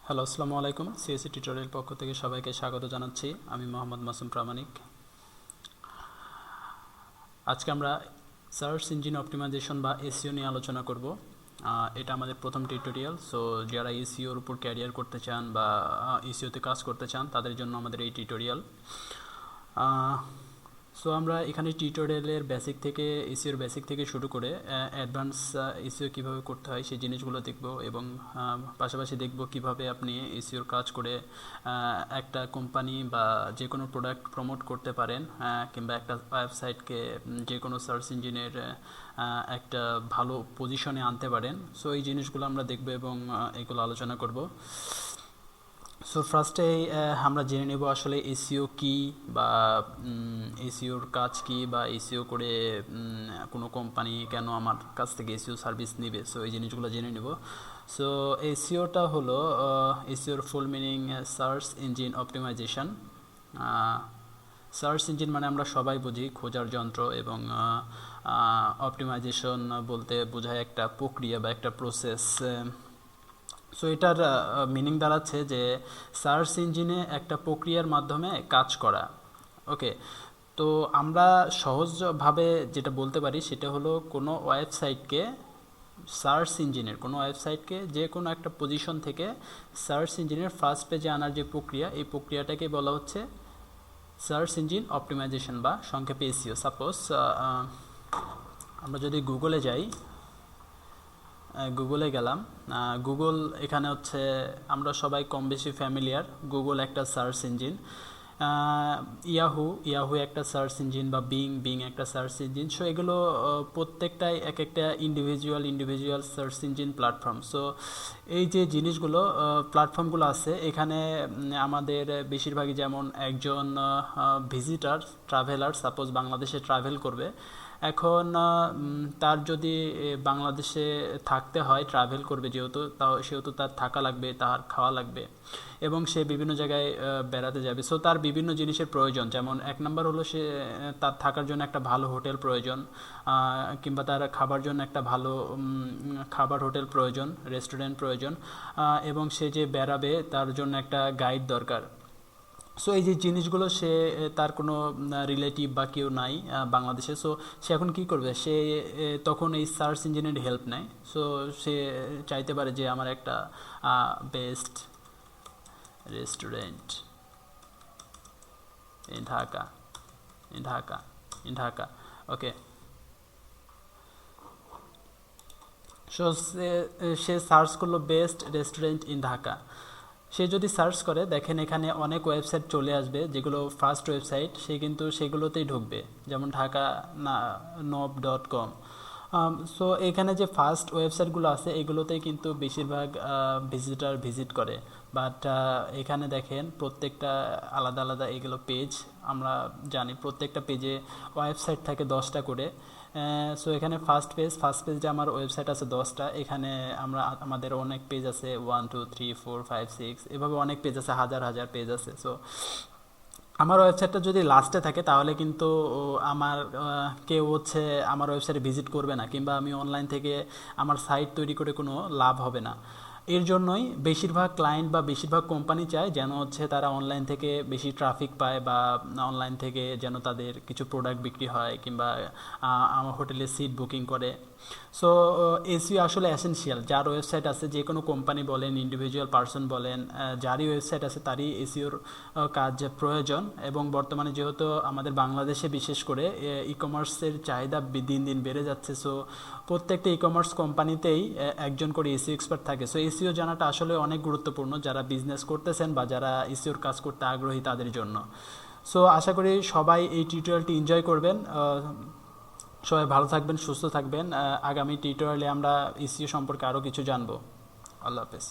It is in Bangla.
হ্যালো, আসসালামু আলাইকুম। সিএসসি টিউটোরিয়াল পক্ষ থেকে সবাইকে স্বাগত জানাচ্ছি। আমি মোহাম্মদ মাসুম প্রামাণিক। আজকে আমরা সার্চ ইঞ্জিন অপটিমাইজেশন বা এসইও নিয়ে আলোচনা করব। এটা আমাদের প্রথম টিউটোরিয়াল। সো যারা এসইওর উপর ক্যারিয়ার করতে চান বা এসইওতে কাজ করতে চান তাদের জন্য আমাদের এই টিউটোরিয়াল। সো আমরা এখানে টিউটোরিয়ালের বেসিক থেকে এসইওর বেসিক থেকে শুরু করে অ্যাডভান্স এসইও কীভাবে করতে হয় সেই জিনিসগুলো দেখব এবং পাশাপাশি দেখব কিভাবে আপনি এসইওর কাজ করে একটা কোম্পানি বা যে কোনো প্রোডাক্ট প্রমোট করতে পারেন, কিংবা একটা ওয়েবসাইটকে যে কোনো সার্চ ইঞ্জিনের একটা ভালো পজিশনে আনতে পারেন। সো এই জিনিসগুলো আমরা দেখব এবং এগুলো আলোচনা করব। সো ফার্স্টে আমরা জেনে নেব আসলে এসইও কি বা এসইওর কাজ কি বা এসইও করে কোনো কোম্পানি কেন আমার কাছ থেকে এসইও সার্ভিস নেবে। সো এই জিনিসগুলো জেনে নেব। সো এসইওটা হলো এসইওর full meaning search engine optimisation. Search engine মানে আমরা সবাই বুঝি খোঁজার যন্ত্র, এবং অপটিমাইজেশন বলতে বোঝায় একটা প্রক্রিয়া বা একটা প্রসেস। সো এটার মিনিং দাঁড়াচ্ছে যে সার্চ ইঞ্জিনে একটা প্রক্রিয়ার মাধ্যমে কাজ করা। ওকে, তো আমরা সহজভাবে যেটা বলতে পারি সেটা হলো কোনো ওয়েবসাইটকে যে কোনো একটা পজিশন থেকে সার্চ ইঞ্জিনের ফার্স্ট পেজে আনার যে প্রক্রিয়া, এই প্রক্রিয়াটাকে বলা হচ্ছে সার্চ ইঞ্জিন অপটিমাইজেশন বা সংক্ষেপে এসইও। সাপোজ আমরা যদি গুগলে যাই, গুগলে গেলাম, গুগল এখানে হচ্ছে আমরা সবাই কম বেশি ফ্যামিলিয়ার। গুগল একটা সার্চ ইঞ্জিন, ইয়াহু একটা সার্চ ইঞ্জিন বা বিং একটা সার্চ ইঞ্জিন। সো এগুলো প্রত্যেকটাই এক একটা individual search engine platform. So এই যে জিনিসগুলো প্ল্যাটফর্মগুলো আছে এখানে আমাদের বেশিরভাগই, যেমন একজন ট্রাভেলার সাপোজ বাংলাদেশে ট্রাভেল করবে, এখন তার যদি বাংলাদেশে থাকতে হয়, ট্রাভেল করবে সেহেতু তার থাকা লাগবে, তার খাওয়া লাগবে, এবং সে বিভিন্ন জায়গায় বেড়াতে যাবে। সো তার বিভিন্ন জিনিসের প্রয়োজন, যেমন এক নম্বর হলো তার থাকার জন্য একটা ভালো হোটেল প্রয়োজন, কিংবা তার খাবার জন্য একটা ভালো খাবার হোটেল প্রয়োজন, রেস্টুরেন্ট প্রয়োজন, এবং সে যে বেড়াবে তার জন্য একটা গাইড দরকার। সো এই যে জিনিসগুলো তার কোনো রিলেটিভ বা কেউ নাই বাংলাদেশে। সো সে এখন কী করবে, তখন এই সার্চ ইঞ্জিনের হেল্প নেয়। সো সে চাইতে পারে যে আমার একটা best restaurant in Dhaka. Okay, so say search করলো বেস্ট রেস্টুরেন্ট ইন ঢাকা। সে যদি সার্চ করে, দেখেন এখানে অনেক ওয়েবসাইট চলে আসবে, যেগুলো ফার্স্ট ওয়েবসাইট সে কিন্তু সেগুলোতেই ঢুকবে, যেমন ঢাকা নব.com। সো এখানে যে ফার্স্ট ওয়েবসাইটগুলো আছে এগুলোতেই কিন্তু বেশিরভাগ ভিজিটার ভিজিট করে। বাট এখানে দেখেন প্রত্যেকটা আলাদা আলাদা এগুলো পেজ। আমরা জানি প্রত্যেকটা পেজে ওয়েবসাইট থাকে 10টা করে। সো এখানে ফার্স্ট পেজে আমার ওয়েবসাইট আছে 10টা। এখানে আমাদের অনেক পেজ আছে, 1 2 3 4 5 6, এভাবে অনেক পেজ আছে, হাজার পেজ আছে। সো আমার ওয়েবসাইটটা যদি লাস্টে থাকে তাহলে কিন্তু কেউ আমার ওয়েবসাইটে ভিজিট করবে না, কিংবা আমি অনলাইন থেকে আমার সাইট তৈরি করে কোনো লাভ হবে না। এর জন্যই বেশিরভাগ ক্লায়েন্ট বা বেশিরভাগ কোম্পানি চায় যেন তারা অনলাইন থেকে বেশি ট্রাফিক পায়, বা অনলাইন থেকে যেন তাদের কিছু প্রোডাক্ট বিক্রি হয়, কিংবা আমার হোটেলে সিট বুকিং করে। সো এসইও আসলে এসেনশিয়াল। যার ওয়েবসাইট আছে, যে কোনো কোম্পানি বলেন, ইন্ডিভিজুয়াল পার্সন বলেন, যারই ওয়েবসাইট আছে তারই এসইওর কাজ প্রয়োজন। এবং বর্তমানে যেহেতু আমাদের বাংলাদেশে বিশেষ করে ই কমার্সের চাহিদা দিন দিন বেড়ে যাচ্ছে, সো প্রত্যেকটা ই কমার্স কোম্পানিতেই একজন করে এসইও এক্সপার্ট থাকে। সো এসইও জানাটা আসলে অনেক গুরুত্বপূর্ণ যারা বিজনেস করতেছেন বা যারা এসইওর কাজ করতে আগ্রহী তাদের জন্য। সো আশা করি সবাই এই টিউটোরিয়ালটি এনজয় করবেন। সবাই ভালো থাকবেন, সুস্থ থাকবেন। আগামী টিউটোরিয়ালে আমরা এসইও সম্পর্কে আরও কিছু জানবো। আল্লাহ হাফেজ।